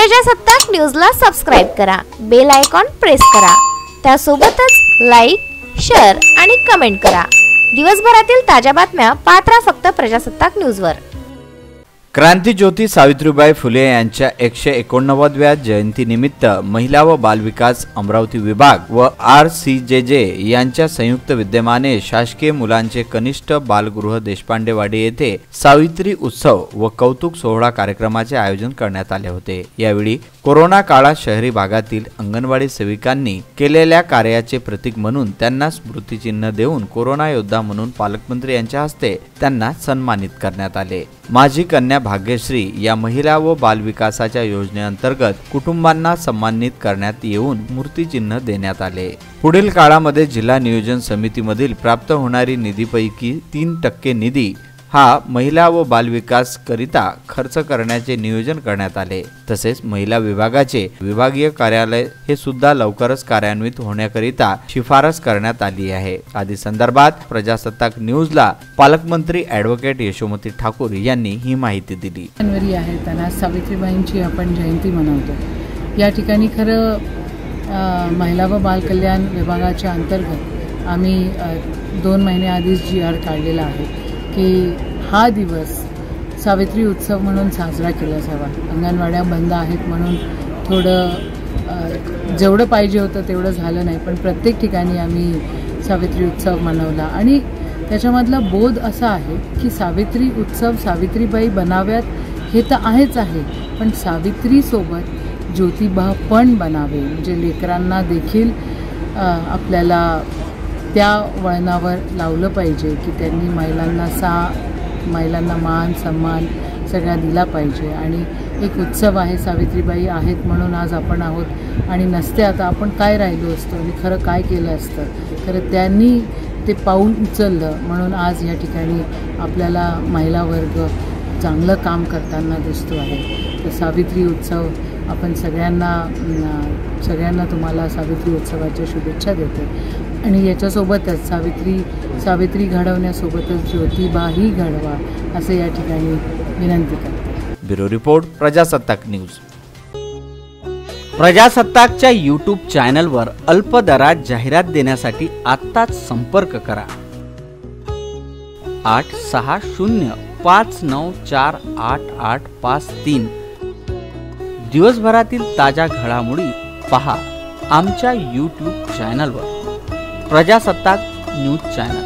प्रजासत्ताक न्यूजला सबस्क्राइब करा, बेल आयकॉन प्रेस करा, त्यासोबतच लाईक, शेअर आणि कमेंट करा। दिवसभरातील ताज्या बातम्या पाहत रहा फक्त प्रजासत्ताक न्यूजवर। क्रांतिज्योती सावित्रीबाई फुले यांच्या 189व्या जयंतीनिमित्त महिला व बालविकास अमरावती विभाग व RCJJ यांच्या संयुक्त विद्यमाने शासकीय मुलांचे कनिष्ठ बालगृह देशपांडेवाडी येथे सावित्री उत्सव व कौतुक सोहळा कार्यक्रमाचे आयोजन करण्यात आले होते। यावेळी कोरोना काळात शहरी भागातील अंगणवाडी सेविकांनी केलेल्या कार्याचे प्रतीक म्हणून त्यांना स्मृतिचिन्ह देऊन कोरोना योद्धा म्हणून पालकमंत्री यांच्या हस्ते त्यांना सन्मानित करण्यात आले। माझी कन्या भाग्यश्री या महिला व बालविकासाच्या योजनेअंतर्गत कुटुंबांना सन्मानित करण्यात येऊन मूर्तिचिन्ह देण्यात आले। पुढील काळामध्ये जिल्हा नियोजन समितीमधील प्राप्त होणारी निधीपैकी 3% निधी हा महिला व बालविकास करिता खर्च करण्याचे नियोजन करण्यात आले। तसेच महिला विभागाचे विभागीय कार्यालय हे सुद्धा लवकरच कार्यान्वित होण्याकरिता शिफारस करण्यात आली आहे। आदी संदर्भात प्रजासत्ताक न्यूजला पालकमंत्री ॲडव्होकेट यशोमती ठाकूर यांनी ही माहिती दिली। जानेवारी आहे, त्यांना सावित्रीबाईंची आपण जयंती मनवतो। या ठिकाणी खरं महिला व बाल कल्याण विभागाच्या अंतर्गत आम्ही 2 महिने आधीच GR काढलेला आहे की हा दिवस सावित्री उत्सव म्हणून साजरा केला जावा। अंगणवाड्या बंद आहेत म्हणून थोडं जेवढं पाहिजे होतं तेवढं झालं नाही, पण प्रत्येक ठिकाणी आम्ही सावित्री उत्सव मनवला आणि त्याच्यामधला बोध असा आहे की सावित्री उत्सव सावित्रीबाई बनाव्यात हे तर आहेच आहे, पण सावित्रीसोबत ज्योतिबा पण बनावे, म्हणजे लेकरांना देखील आपल्याला त्या वळणावर लावलं पाहिजे की त्यांनी महिलांना मान सन्मान सगळा दिला पाहिजे। आणि एक उत्सव आहे, सावित्रीबाई आहेत म्हणून आज आपण आहोत आणि नसते आता आपण काय राहिलो असतो आणि खरं काय केलं असतं। खरं त्यांनी ते पाऊल उचललं म्हणून आज या ठिकाणी आपल्याला महिला वर्ग चांगलं काम करताना दिसतो आहे। तर सावित्री उत्सव आपण सगळ्यांना तुम्हाला सावित्री उत्सवाच्या शुभेच्छा देते आणि याच्यासोबतच सावित्री घडवण्यासोबतच ज्योतिबाही घडवा असे या ठिकाणी विनंती करते। ब्युरो रिपोर्ट प्रजासत्ताक न्यूज। प्रजासत्ताकच्या YouTube चॅनलवर अल्प दरात जाहिरात देण्यासाठी आत्ताच संपर्क करा 8605948853। दिवसभरातील ताज्या घडामोडी पहा आमच्या YouTube चॅनलवर प्रजासत्ताक न्यूज चॅनल।